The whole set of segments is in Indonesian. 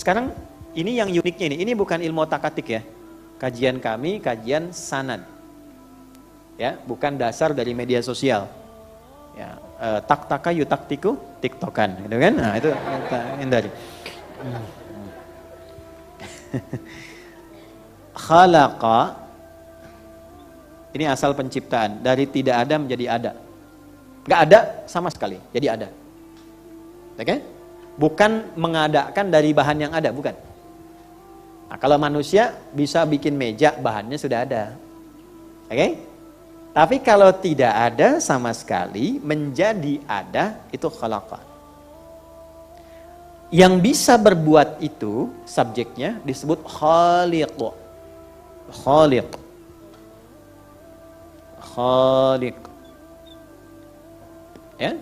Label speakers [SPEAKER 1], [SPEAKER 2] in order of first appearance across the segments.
[SPEAKER 1] Sekarang ini yang uniknya ini bukan ilmu otak-atik ya. Kajian kami, kajian sanad. Ya, bukan dasar dari media sosial. Ya, tak-taka yutaktiku, tiktokan, gitu kan? Nah, itu kita hindari. Khalaqa, ini asal penciptaan, dari tidak ada menjadi ada. Nggak ada sama sekali, jadi ada. Oke? Bukan mengadakan dari bahan yang ada, bukan. Nah, kalau manusia bisa bikin meja, bahannya sudah ada. Oke? Tapi kalau tidak ada sama sekali, menjadi ada, itu khalaqa. Yang bisa berbuat itu, subjeknya disebut khaliq. Khaliq. Khaliq. Ya?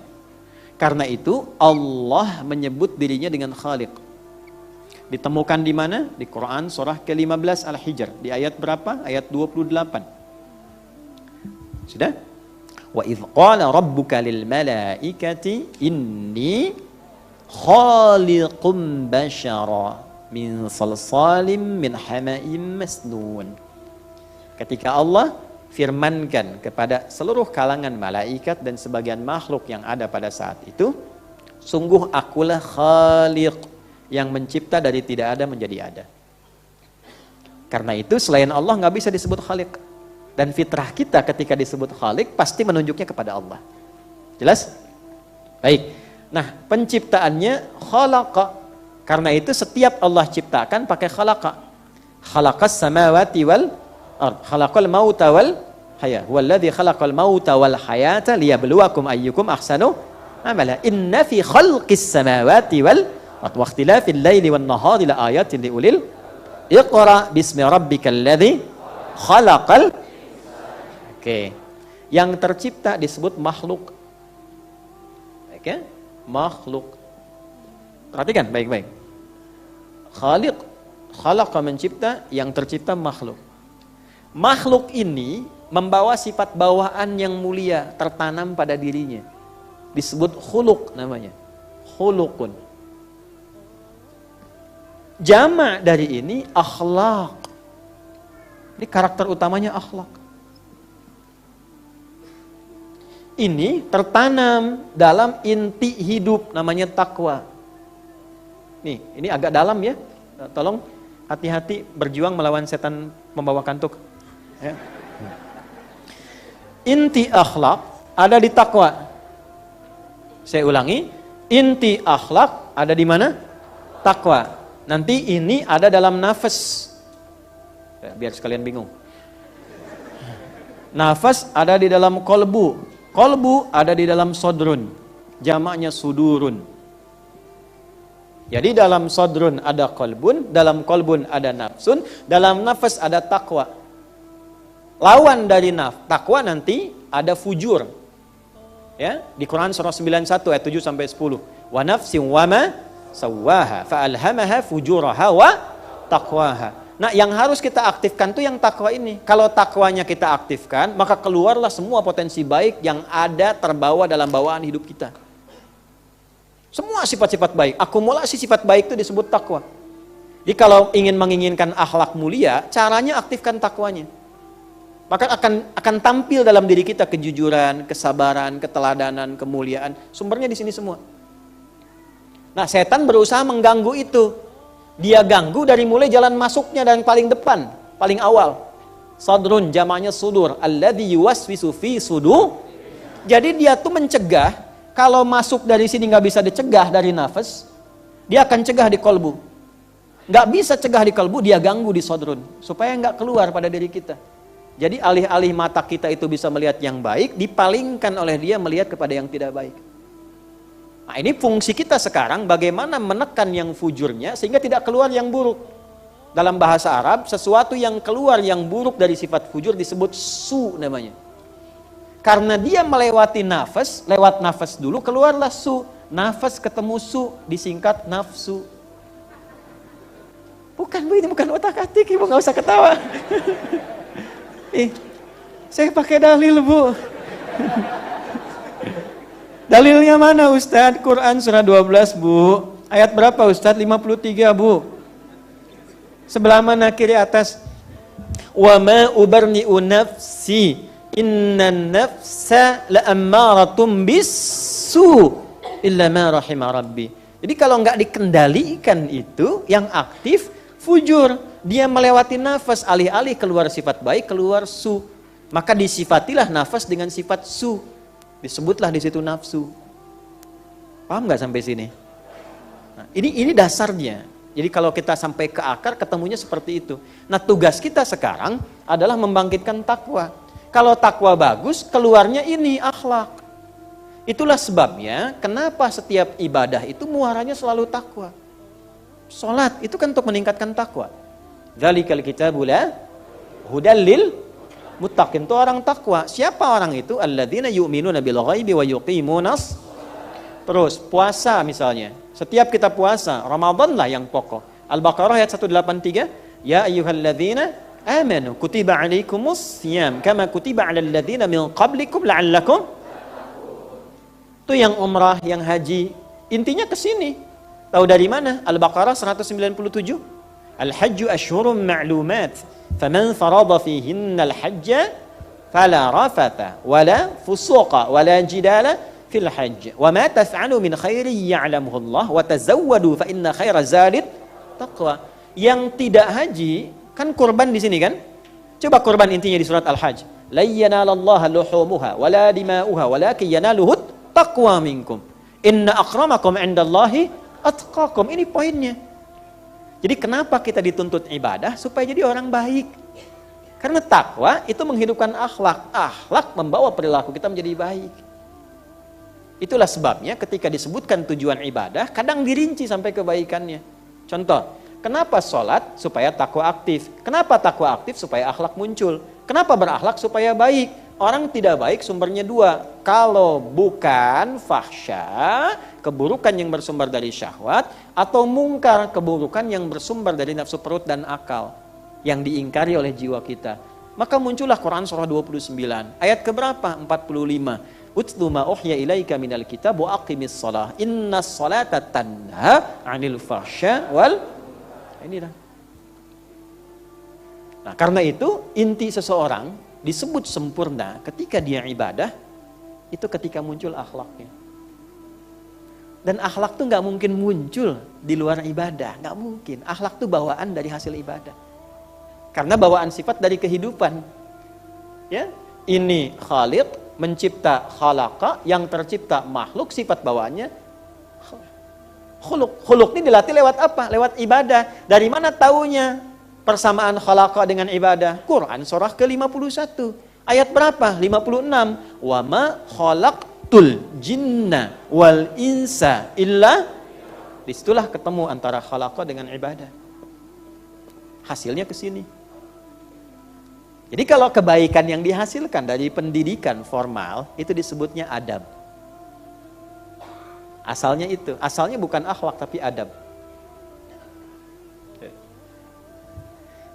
[SPEAKER 1] Karena itu Allah menyebut dirinya dengan Khaliq. Ditemukan di mana? Di Quran surah ke-15 Al-Hijr. Di ayat berapa? Ayat 28. Sudah? Wa idh qala rabbuka lil malaikati inni khaliqum bashara min salsalim min hama'im masnun. Ketika Allah firmankan kepada seluruh kalangan malaikat dan sebagian makhluk yang ada pada saat itu, sungguh akulah Khaliq yang mencipta dari tidak ada menjadi ada. Karena itu selain Allah nggak bisa disebut Khaliq. Dan fitrah kita ketika disebut Khaliq pasti menunjuknya kepada Allah. Jelas? Baik. Nah, penciptaannya khalaqa. Karena itu setiap Allah ciptakan pakai khalaqa. Khalaqas samawati wal ard. Khalaqal mauta wal haya. Huwallazi khalaqal mauta wal hayata liyabluwakum ayyukum ahsanu amala. Inna fi khalqis samawati wal ard wa ikhtilafil laili wan nahari la ayatin liulil. Iqra bismi rabbikal ladzi khalaqal. Oke. Yang tercipta disebut makhluk. Oke? Makhluk. Perhatikan baik-baik. Khaliq, khalaqa mencipta, yang tercipta makhluk. Makhluk ini membawa sifat bawaan yang mulia tertanam pada dirinya. Disebut khuluq namanya. Khuluqun. Jama' dari ini akhlak. Ini karakter utamanya akhlak. Ini tertanam dalam inti hidup namanya takwa. Nih, ini agak dalam ya. Tolong hati-hati berjuang melawan setan membawa kantuk. Ya. Inti akhlak ada di takwa. Saya ulangi, inti akhlak ada di mana? Takwa. Nanti ini ada dalam nafas. Ya, biar sekalian bingung. Nafas ada di dalam kolbu. Kolbu ada di dalam sodrun, jamaknya sudurun. Jadi dalam sodrun ada kolbun, dalam kolbun ada nafsun, dalam nafas ada takwa. Lawan dari takwa nanti ada fujur. Ya, di Quran surah 91 ayat 7 sampai 10. Wa nafsin wa ma sawwaha fa alhamaha fujuraha wa taqwaha. Nah, yang harus kita aktifkan tuh yang takwa ini. Kalau takwanya kita aktifkan, maka keluarlah semua potensi baik yang ada terbawa dalam bawaan hidup kita. Semua sifat-sifat baik, akumulasi sifat baik itu disebut takwa. Jadi kalau ingin menginginkan akhlak mulia, caranya aktifkan takwanya. Maka akan tampil dalam diri kita kejujuran, kesabaran, keteladanan, kemuliaan. Sumbernya di sini semua. Nah, setan berusaha mengganggu itu. Dia ganggu dari mulai jalan masuknya dan paling depan, paling awal. Sadrun jamaknya sudur, alladzi yuwaswisu fi sudur. Jadi dia tuh mencegah, kalau masuk dari sini nggak bisa dicegah dari nafas, dia akan cegah di kolbu. Nggak bisa cegah di kolbu, dia ganggu di sadrun, supaya nggak keluar pada diri kita. Jadi alih-alih mata kita itu bisa melihat yang baik, dipalingkan oleh dia melihat kepada yang tidak baik. Nah, ini fungsi kita sekarang bagaimana menekan yang fujurnya sehingga tidak keluar yang buruk. Dalam bahasa Arab, sesuatu yang keluar yang buruk dari sifat fujur disebut su namanya. Karena dia melewati nafas, lewat nafas dulu keluarlah su. Nafas ketemu su, disingkat nafsu. Bukan Bu, ini bukan otak-atik, Ibu nggak usah ketawa. Saya pakai dalil Bu. Dalilnya mana Ustadz? Quran surah 12 Bu. Ayat berapa Ustaz? 53 Bu. Sebelah mana kiri atas? Wa ma ubarni'u nafsi innan nafsa la'ammaratum bisu illa ma rahima rabbi. Jadi kalau nggak dikendalikan itu, yang aktif fujur, dia melewati nafas, alih-alih keluar sifat baik, keluar su. Maka disifatilah nafas dengan sifat su. Disebutlah di situ nafsu. Paham nggak sampai sini? Nah, ini dasarnya. Jadi kalau kita sampai ke akar, ketemunya seperti itu. Nah, tugas kita sekarang adalah membangkitkan takwa. Kalau takwa bagus, keluarnya ini akhlak. Itulah sebabnya kenapa setiap ibadah itu muaranya selalu takwa. Salat itu kan untuk meningkatkan takwa. Dzalikal kitabu la hudal lil muttaqin. Itu orang takwa. Siapa orang itu? Alladzina yu'minuna bil ghaibi wa yuqimunas. Terus puasa misalnya. Setiap kita puasa, Ramadan lah yang pokok. Al-Baqarah ayat 183, ya ayyuhalladzina amanu kutiba alaikumus syiyam kama kutiba alal ladzina min qablikum la'allakum. Itu yang umrah, yang haji, intinya ke sini. Tahu dari mana? Al-Baqarah 197. Al-hajju ashhurun ma'lumat, faman farada fihinna al-hajja fala rafatha wala fusuqa wala jidala fil hajj wa ma taf'alu min khairin ya'lamuhu Allah wa tazawwadu fa inna khaira zadit taqwa. Yang tidak haji kan kurban di sini kan? Coba kurban intinya di surat Al-Hajj. La yanalallaha luhumuha wala dima'uha walakin yanaluhu taqwa minkum. Inna akramakum 'indallahi atqakum. Ini poinnya. Jadi kenapa kita dituntut ibadah? Supaya jadi orang baik. Karena takwa itu menghidupkan akhlak. Akhlak membawa perilaku kita menjadi baik. Itulah sebabnya ketika disebutkan tujuan ibadah, kadang dirinci sampai kebaikannya. Contoh, kenapa sholat? Supaya takwa aktif. Kenapa takwa aktif? Supaya akhlak muncul. Kenapa berakhlak? Supaya baik. Orang tidak baik sumbernya dua. Kalau bukan fahsya, keburukan yang bersumber dari syahwat, atau mungkar, keburukan yang bersumber dari nafsu perut dan akal, yang diingkari oleh jiwa kita. Maka muncullah Quran surah 29. Ayat keberapa? 45. Utlu ma uhya ilaika minal kitab wa aqimis shalah innas salata tanha 'anil fahsya wal. Inilah. Nah, karena itu inti seseorang disebut sempurna ketika dia ibadah itu ketika muncul akhlaknya. Dan akhlak tuh nggak mungkin muncul di luar ibadah, nggak mungkin. Akhlak tuh bawaan dari hasil ibadah. Karena bawaan sifat dari kehidupan. Ya, ini Khaliq mencipta khalaqa, yang tercipta makhluk, sifat bawaannya khuluk. Khuluk ini dilatih lewat apa? Lewat ibadah. Dari mana taunya persamaan khalaqa dengan ibadah? Quran surah ke-51. Ayat berapa? 56. Wa ma khalaqtul jinna wal insa illa. Disitulah ketemu antara khalaqa dengan ibadah. Hasilnya ke sini. Jadi kalau kebaikan yang dihasilkan dari pendidikan formal, itu disebutnya adab. Asalnya itu. Asalnya bukan akhlak, tapi adab.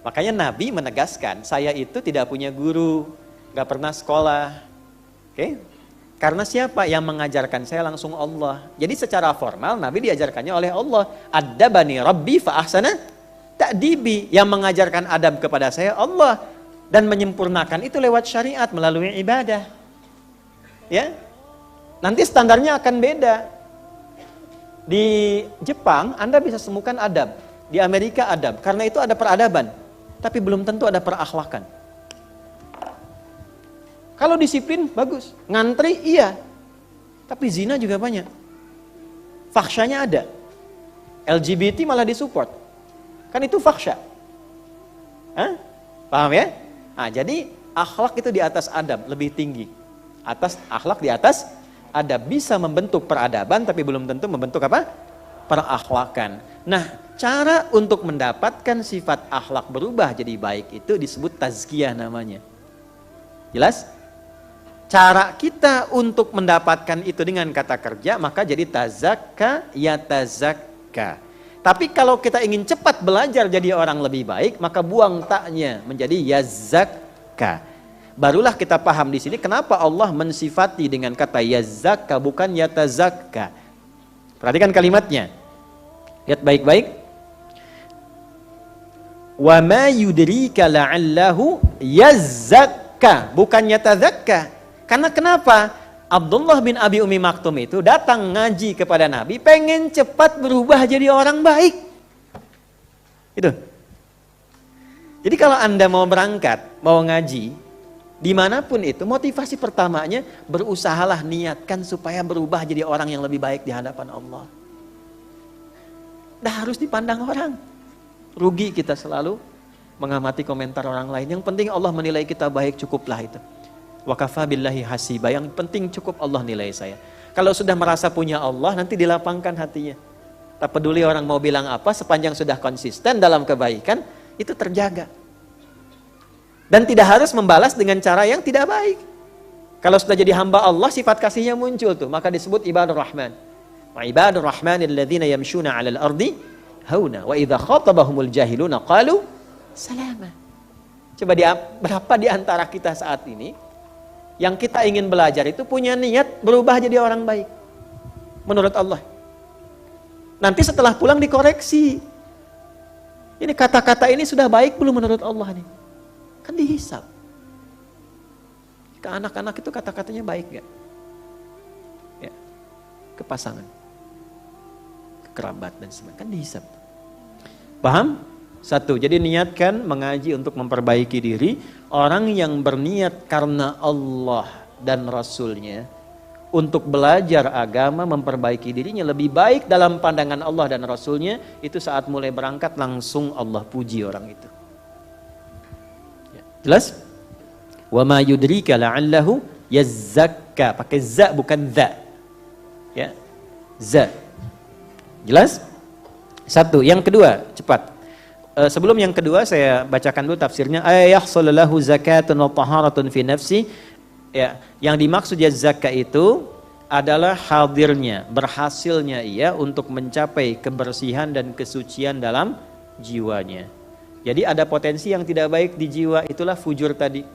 [SPEAKER 1] Makanya Nabi menegaskan, saya itu tidak punya guru, gak pernah sekolah. Oke? Karena siapa yang mengajarkan saya? Langsung Allah. Jadi secara formal, Nabi diajarkannya oleh Allah. Adabani Rabbi fa ahsana ta'dibi. Yang mengajarkan adab kepada saya, Allah. Dan menyempurnakan itu lewat syariat melalui ibadah. Ya. Nanti standarnya akan beda. Di Jepang Anda bisa temukan adab, di Amerika adab. Karena itu ada peradaban, tapi belum tentu ada perakhlakan. Kalau disiplin bagus, ngantri iya. Tapi zina juga banyak. Fahsyanya ada. LGBT malah disupport. Kan itu fahsya. Hah? Paham ya? Nah, jadi akhlak itu di atas adab, lebih tinggi. Akhlak di atas adab, bisa membentuk peradaban, tapi belum tentu membentuk apa? Perakhlakan. Nah, cara untuk mendapatkan sifat akhlak berubah jadi baik itu disebut tazkiyah namanya. Jelas? Cara kita untuk mendapatkan itu dengan kata kerja, maka jadi tazakka ya tazakka. Tapi kalau kita ingin cepat belajar jadi orang lebih baik, maka buang taknya menjadi yazakka. Barulah kita paham di sini kenapa Allah mensifati dengan kata yazakka bukan yatazakka. Perhatikan kalimatnya. Lihat baik-baik. Wa ma yudrika la'allahu yazzakka, bukan yatazakka. Karena kenapa? Abdullah bin Abi Ummi Maktum itu datang ngaji kepada Nabi, pengen cepat berubah jadi orang baik. Itu. Jadi kalau Anda mau berangkat, mau ngaji, dimanapun itu, motivasi pertamanya, berusahalah niatkan supaya berubah jadi orang yang lebih baik di hadapan Allah. Dah harus dipandang orang. Rugi kita selalu mengamati komentar orang lain. Yang penting Allah menilai kita baik, cukuplah itu. Wa kafa billahi hasiba, yang penting cukup Allah nilai saya. Kalau sudah merasa punya Allah, nanti dilapangkan hatinya. Tak peduli orang mau bilang apa, sepanjang sudah konsisten dalam kebaikan, itu terjaga. Dan tidak harus membalas dengan cara yang tidak baik. Kalau sudah jadi hamba Allah, sifat kasihnya muncul tuh, maka disebut ibadur rahman. Wa ibadur rahmanil ladzina yamshuna 'alal ardi hauna wa idza khatabahumul jahiluna qalu salama. Coba berapa di antara kita saat ini yang kita ingin belajar itu punya niat berubah jadi orang baik menurut Allah. Nanti setelah pulang dikoreksi. Ini kata-kata ini sudah baik belum menurut Allah nih? Kan dihisab. Ke anak-anak itu kata-katanya baik gak? Ya. Ke pasangan, ke kerabat dan sebagainya, kan dihisab. Paham? Satu, jadi niatkan mengaji untuk memperbaiki diri. Orang yang berniat karena Allah dan Rasulnya untuk belajar agama, memperbaiki dirinya lebih baik dalam pandangan Allah dan Rasulnya, itu saat mulai berangkat langsung Allah puji orang itu. Ya. Jelas? Wa ma yudrika la'allahu yazzakka, pakai za bukan za. Ya. Za. Jelas? Satu, yang kedua, cepat. Sebelum yang kedua saya bacakan dulu tafsirnya. Ayahsullahu zakatun wa taharatun fi nafsi. Ya, yang dimaksud ya zakat itu adalah hadirnya, berhasilnya ia untuk mencapai kebersihan dan kesucian dalam jiwanya. Jadi ada potensi yang tidak baik di jiwa, itulah fujur tadi.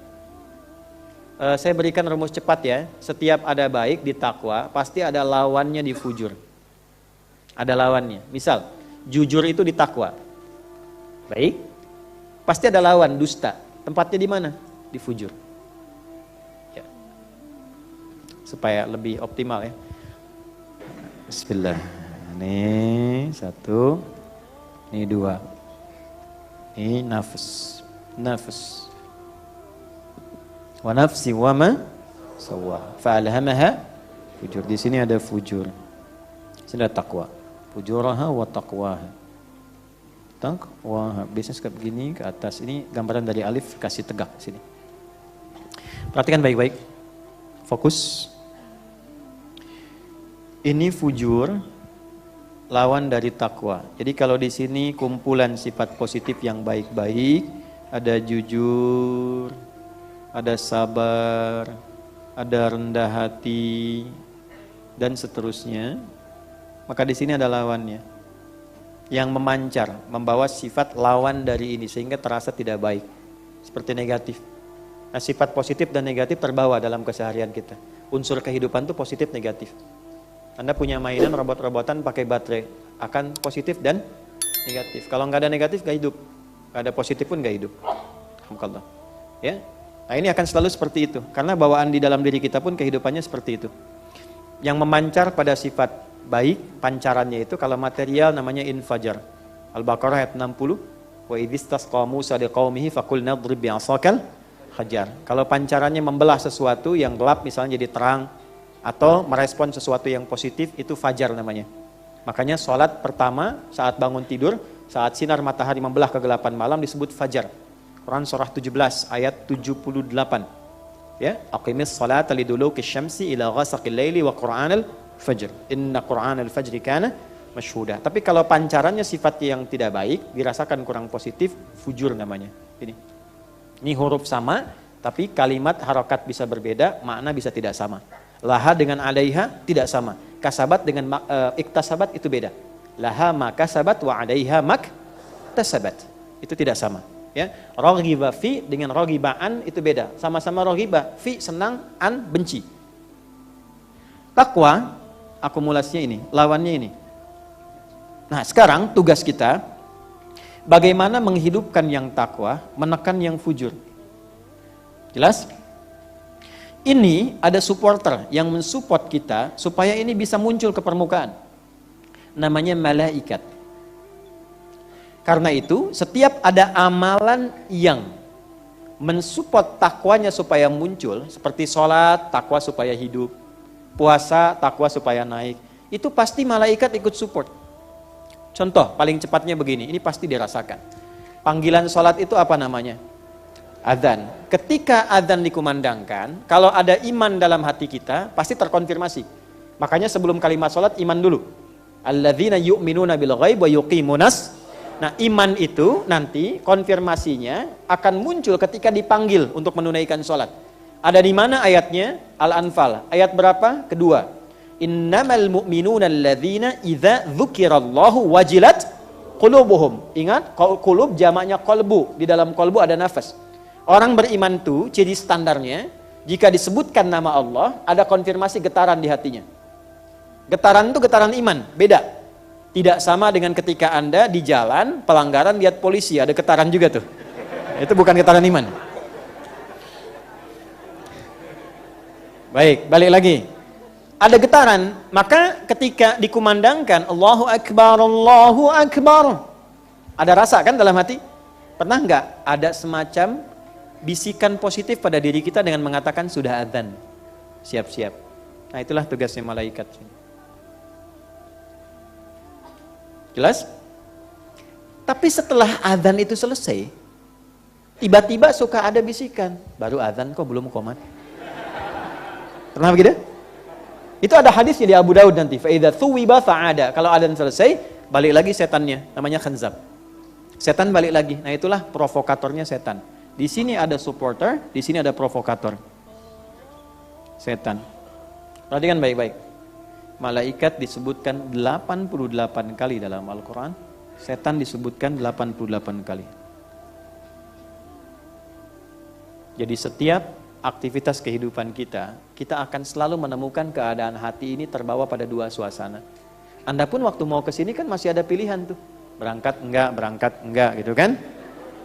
[SPEAKER 1] Saya berikan rumus cepat ya. Setiap ada baik di takwa, pasti ada lawannya di fujur. Ada lawannya. Misal, jujur itu di takwa. Baik, pasti ada lawan dusta. Tempatnya di mana? Di fujur. Ya. Supaya lebih optimal ya. Bismillah. Ini satu, ini dua, ini nafs, nafs. Wa nafsi wa ma sawwa fa'alhamaha fujur. Di sini ada fujur. Sini ada takwa. Fujuraha wa taqwaha. Wah, biasanya suka begini ke atas. Ini gambaran dari alif, kasih tegak sini. Perhatikan baik-baik. Fokus. Ini fujur, lawan dari takwa. Jadi kalau di sini kumpulan sifat positif yang baik-baik, ada jujur, ada sabar, ada rendah hati, dan seterusnya. Maka di sini ada lawannya. Yang memancar, membawa sifat lawan dari ini sehingga terasa tidak baik, seperti negatif. Nah, sifat positif dan negatif terbawa dalam keseharian kita. Unsur kehidupan itu positif negatif. Anda punya mainan robot-robotan pakai baterai, akan positif dan negatif. Kalau nggak ada negatif nggak hidup, nggak ada positif pun nggak hidup. Alhamdulillah. Ya, nah ini akan selalu seperti itu, karena bawaan di dalam diri kita pun kehidupannya seperti itu. Yang memancar pada sifat baik, pancarannya itu kalau material namanya infajar. Al-Baqarah ayat 60. Wa idzistasqa Musa liqaumihi faqulna idrib bi'asakal hajar. Kalau pancarannya membelah sesuatu yang gelap misalnya jadi terang, atau merespon sesuatu yang positif, itu fajar namanya. Makanya sholat pertama saat bangun tidur, saat sinar matahari membelah kegelapan malam disebut fajar. Quran surah 17 ayat 78. Ya, aqimis sholata liduluki syamsi ila ghasaqil laili wa qur'anal fajr. Inna qur'anal fajri kana masyhuda. Tapi kalau pancarannya sifatnya yang tidak baik, dirasakan kurang positif, fujur namanya. Ini huruf sama, tapi kalimat harokat bisa berbeda, makna bisa tidak sama. Laha dengan alaiha tidak sama. Kasabat dengan iktasabat itu beda. Laha ma kasabat wa alaiha mak tasabat. Itu tidak sama. Ya, raghiba fi dengan raghibaan itu beda. Sama-sama raghiba, fi senang, an benci. Takwa akumulasinya ini, lawannya ini. Nah, sekarang tugas kita bagaimana menghidupkan yang takwa, menekan yang fujur. Jelas? Ini ada supporter yang mensupport kita supaya ini bisa muncul ke permukaan. Namanya malaikat. Karena itu, setiap ada amalan yang mensupport takwanya supaya muncul, seperti sholat, takwa supaya hidup, puasa, takwa supaya naik, itu pasti malaikat ikut support. Contoh, paling cepatnya begini, ini pasti dirasakan. Panggilan sholat itu apa namanya? Adzan. Ketika adzan dikumandangkan, kalau ada iman dalam hati kita, pasti terkonfirmasi. Makanya sebelum kalimat sholat, iman dulu. Alladzina yu'minuna bil ghaib wa yuqimunas. Nah, iman itu nanti konfirmasinya akan muncul ketika dipanggil untuk menunaikan sholat. Ada di mana ayatnya? Al-Anfal. Ayat berapa? Kedua. Innamal mu'minuna alladzina idza dzukirallahu wajilat qulubuhum. Ingat, qulub jamaknya qalbu. Di dalam qalbu ada nafas. Orang beriman itu ciri standarnya, jika disebutkan nama Allah, ada konfirmasi getaran di hatinya. Getaran itu getaran iman, beda. Tidak sama dengan ketika Anda di jalan, pelanggaran, lihat polisi, ada getaran juga tuh. Itu bukan getaran iman. Baik, balik lagi. Ada getaran, maka ketika dikumandangkan Allahu Akbar, ada rasa kan dalam hati? Pernah nggak ada semacam bisikan positif pada diri kita dengan mengatakan sudah adzan, siap-siap. Nah, itulah tugasnya malaikat. Jelas? Tapi setelah adzan itu selesai, tiba-tiba suka ada bisikan, baru adzan kok belum qomat. Pernah begitu? Itu ada hadisnya di Abu Daud nanti. Fa idza thuwiba fa'ada. Kalau adzan selesai, balik lagi setannya, namanya khanzab. Setan balik lagi. Nah, itulah provokatornya setan. Di sini ada supporter, di sini ada provokator. Setan. Perhatikan baik-baik. Malaikat disebutkan 88 kali dalam Al-Quran. Setan disebutkan 88 kali. Jadi setiap aktivitas kehidupan kita, kita akan selalu menemukan keadaan hati ini terbawa pada dua suasana. Anda pun waktu mau ke sini kan masih ada pilihan tuh. Berangkat enggak gitu kan?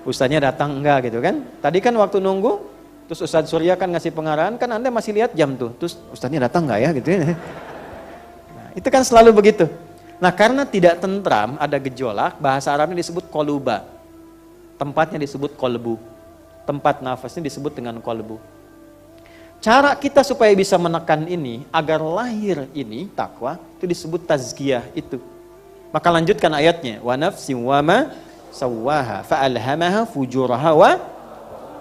[SPEAKER 1] Ustadznya datang enggak gitu kan? Tadi kan waktu nunggu, terus Ustadz Surya kan ngasih pengarahan, kan Anda masih lihat jam tuh. Terus Ustadznya datang enggak ya gitu ya. Nah, itu kan selalu begitu. Nah, karena tidak tentram, ada gejolak, bahasa Arabnya disebut qoluba. Tempatnya disebut kolbu. Tempat nafasnya disebut dengan kolbu. Cara kita supaya bisa menekan ini, agar lahir ini, takwa, itu disebut tazkiyah itu. Maka lanjutkan ayatnya. Wa nafsin wa ma sawwaha fa'alhamaha fujuraha wa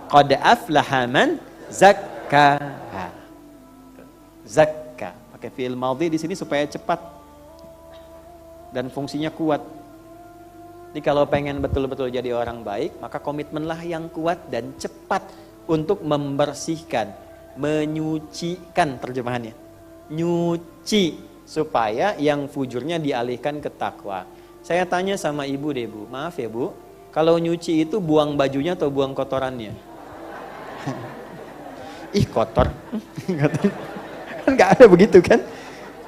[SPEAKER 1] qad aflaha man zakkaha. Zakka pakai fi'il madhi di sini supaya cepat dan fungsinya kuat. Jadi kalau pengen betul-betul jadi orang baik, maka komitmenlah yang kuat dan cepat untuk membersihkan, menyucikan, terjemahannya. Nyuci supaya yang fujurnya dialihkan ke takwa. Saya tanya sama ibu deh bu, maaf ya bu, kalau nyuci itu buang bajunya atau buang kotorannya? Ih kotor, kan gak ada begitu kan?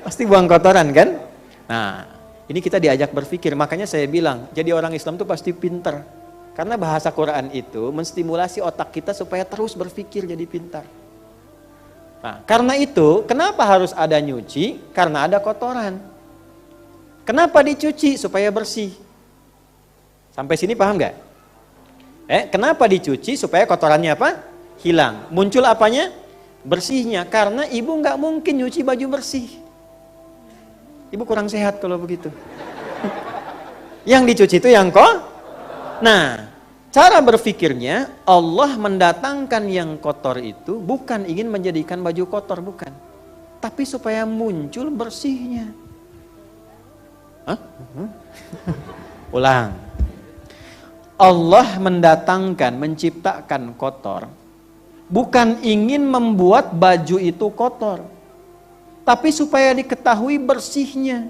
[SPEAKER 1] Pasti buang kotoran kan? Nah, ini kita diajak berpikir, makanya saya bilang, jadi orang Islam itu pasti pintar. Karena bahasa Quran itu menstimulasi otak kita supaya terus berpikir jadi pintar. Nah, karena itu, kenapa harus ada nyuci? Karena ada kotoran. Kenapa dicuci? Supaya bersih. Sampai sini paham nggak? Kenapa dicuci? Supaya kotorannya apa? Hilang. Muncul apanya? Bersihnya. Karena ibu nggak mungkin nyuci baju bersih. Ibu kurang sehat kalau begitu. Yang dicuci itu yang Nah, cara berpikirnya Allah mendatangkan yang kotor itu bukan ingin menjadikan baju kotor, bukan. Tapi supaya muncul bersihnya. Hah? Ulang. Allah mendatangkan, menciptakan kotor bukan ingin membuat baju itu kotor, tapi supaya diketahui bersihnya.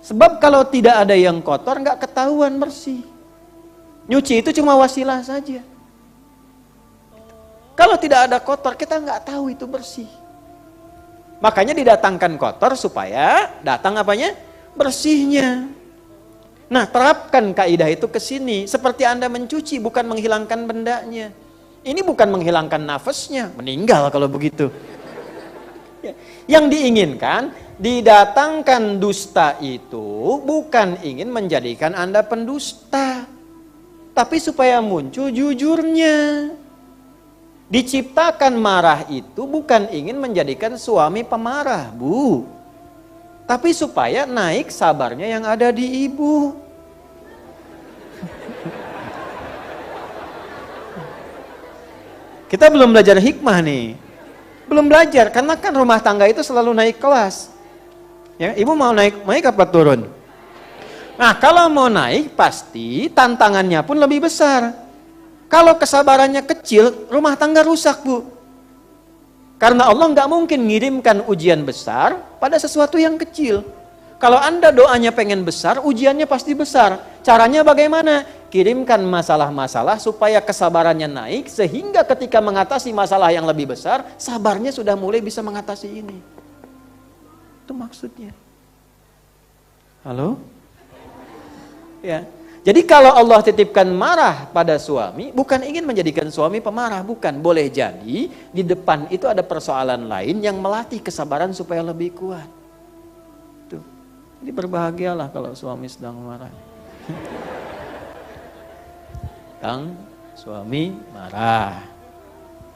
[SPEAKER 1] Sebab kalau tidak ada yang kotor nggak ketahuan bersih. Nyuci itu cuma wasilah saja. Kalau tidak ada kotor kita nggak tahu itu bersih. Makanya didatangkan kotor supaya datang apanya? Bersihnya. Nah, terapkan kaidah itu ke sini. Seperti Anda mencuci, bukan menghilangkan bendanya. Ini bukan menghilangkan nafasnya, meninggal kalau begitu. Yang diinginkan, didatangkan dusta itu bukan ingin menjadikan Anda pendusta, tapi supaya muncul jujurnya. Diciptakan marah itu bukan ingin menjadikan suami pemarah, Bu. Tapi supaya naik sabarnya yang ada di ibu. Kita belum belajar hikmah nih. Belum belajar, karena kan rumah tangga itu selalu naik kelas. Ya, ibu mau naik apa turun? Nah, kalau mau naik pasti tantangannya pun lebih besar. Kalau kesabarannya kecil, rumah tangga rusak, Bu. Karena Allah nggak mungkin ngirimkan ujian besar pada sesuatu yang kecil. Kalau Anda doanya pengen besar, ujiannya pasti besar. Caranya bagaimana? Kirimkan masalah-masalah supaya kesabarannya naik, sehingga ketika mengatasi masalah yang lebih besar, sabarnya sudah mulai bisa mengatasi ini. Itu maksudnya. Halo? Ya. Jadi kalau Allah titipkan marah pada suami, bukan ingin menjadikan suami pemarah, bukan. Boleh jadi di depan itu ada persoalan lain yang melatih kesabaran supaya lebih kuat. Tuh. Jadi berbahagialah kalau suami sedang marah. Sedang suami marah.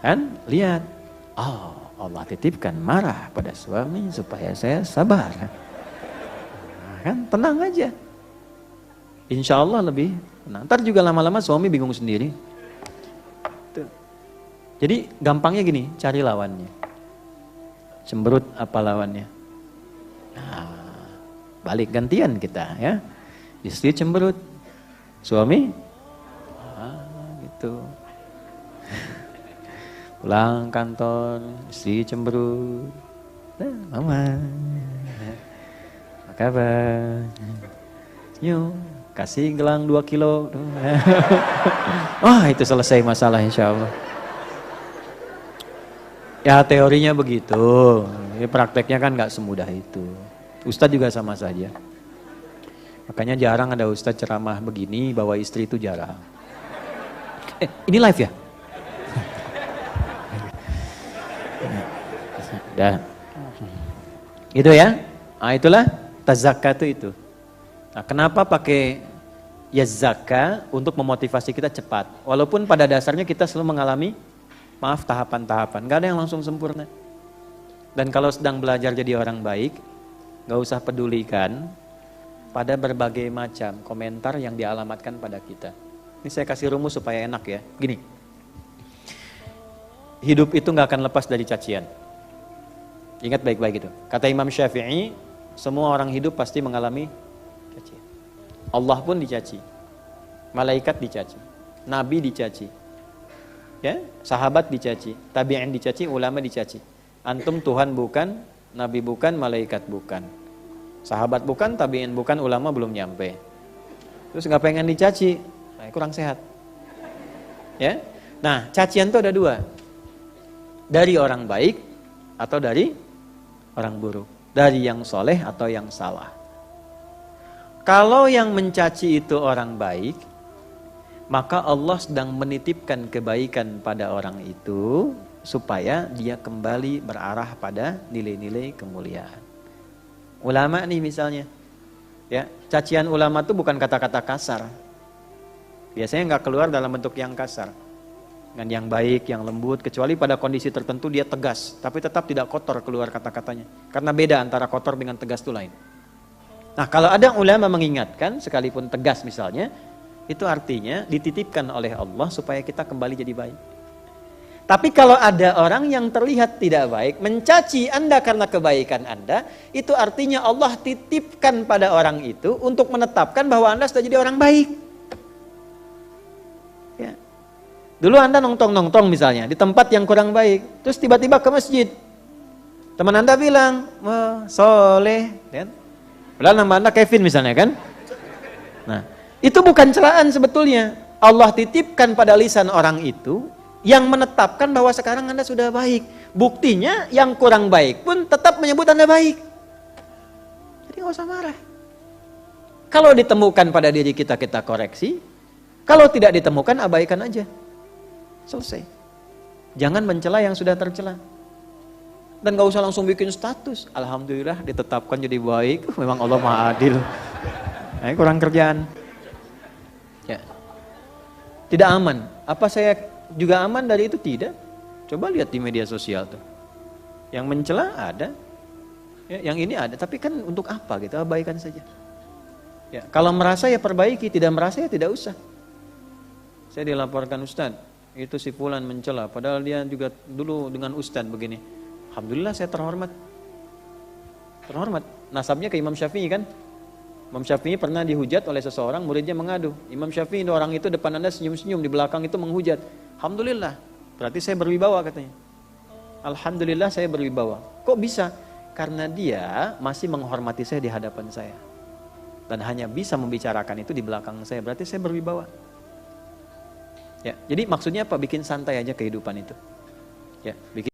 [SPEAKER 1] Kan? Lihat. Oh, Allah titipkan marah pada suami supaya saya sabar. Nah, kan? Tenang aja. Insya Allah lebih tenang. Ntar juga lama-lama suami bingung sendiri. Tuh. Jadi gampangnya gini, cari lawannya. Cemberut apa lawannya? Nah, balik gantian kita ya. Istri cemberut, suami, gitu. Pulang kantor, istri cemberut. Mama, apa kabar? Yuk. Kasih gelang 2 kilo. Wah, itu selesai masalah insya Allah. Ya teorinya begitu. Ya, prakteknya kan nggak semudah itu. Ustadz juga sama saja. Makanya jarang ada ustadz ceramah begini bawa istri itu jarang. Ini live ya? Dah. Gitu ya. Nah, itulah tazakka itu. Nah, kenapa pakai ya zakah untuk memotivasi kita cepat? Walaupun pada dasarnya kita selalu mengalami, maaf, tahapan-tahapan. Gak ada yang langsung sempurna. Dan kalau sedang belajar jadi orang baik, gak usah pedulikan pada berbagai macam komentar yang dialamatkan pada kita. Ini saya kasih rumus supaya enak ya. Gini, hidup itu gak akan lepas dari cacian. Ingat baik-baik itu. Kata Imam Syafi'i, semua orang hidup pasti mengalami cacian. Allah pun dicaci, malaikat dicaci, nabi dicaci, ya, sahabat dicaci, tabi'in dicaci, ulama dicaci. Antum Tuhan bukan, nabi bukan, malaikat bukan, sahabat bukan, tabi'in bukan, ulama belum nyampe. Terus nggak pengen dicaci, nah, kurang sehat. Ya, nah cacian itu ada 2, dari orang baik atau dari orang buruk, dari yang soleh atau yang salah. Kalau yang mencaci itu orang baik, maka Allah sedang menitipkan kebaikan pada orang itu supaya dia kembali berarah pada nilai-nilai kemuliaan. Ulama nih misalnya, ya, cacian ulama itu bukan kata-kata kasar. Biasanya nggak keluar dalam bentuk yang kasar, dengan yang baik, yang lembut, kecuali pada kondisi tertentu dia tegas, tapi tetap tidak kotor keluar kata-katanya. Karena beda antara kotor dengan tegas itu lain. Nah, kalau ada ulama mengingatkan, sekalipun tegas misalnya, itu artinya dititipkan oleh Allah supaya kita kembali jadi baik. Tapi kalau ada orang yang terlihat tidak baik, mencaci Anda karena kebaikan Anda, itu artinya Allah titipkan pada orang itu untuk menetapkan bahwa Anda sudah jadi orang baik. Ya. Dulu Anda nongtong-nongtong misalnya, di tempat yang kurang baik, terus tiba-tiba ke masjid. Teman Anda bilang, soleh, kan? Padahal nama Anda Kevin misalnya kan. Nah, itu bukan celaan sebetulnya. Allah titipkan pada lisan orang itu yang menetapkan bahwa sekarang Anda sudah baik. Buktinya yang kurang baik pun tetap menyebut Anda baik. Jadi nggak usah marah. Kalau ditemukan pada diri kita, kita koreksi. Kalau tidak ditemukan, abaikan aja. Selesai. Jangan mencela yang sudah tercela. Dan gak usah langsung bikin status. Alhamdulillah ditetapkan jadi baik. Memang Allah Maha Adil. Nah, kurang kerjaan. Ya. Tidak aman. Apa saya juga aman dari itu? Tidak. Coba lihat di media sosial tuh. Yang mencela ada. Ya, yang ini ada. Tapi kan untuk apa gitu? Abaikan saja. Ya, kalau merasa ya perbaiki. Tidak merasa ya tidak usah. Saya dilaporkan Ustadz, itu si Fulan mencela, padahal dia juga dulu dengan Ustadz begini. Alhamdulillah saya terhormat. Terhormat. Nasabnya ke Imam Syafi'i kan? Imam Syafi'i pernah dihujat oleh seseorang, muridnya mengadu. Imam Syafi'i, orang itu depan Anda senyum-senyum, di belakang itu menghujat. Alhamdulillah, berarti saya berwibawa katanya. Alhamdulillah saya berwibawa. Kok bisa? Karena dia masih menghormati saya di hadapan saya. Dan hanya bisa membicarakan itu di belakang saya, berarti saya berwibawa. Ya, jadi maksudnya apa? Bikin santai aja kehidupan itu. Ya, bikin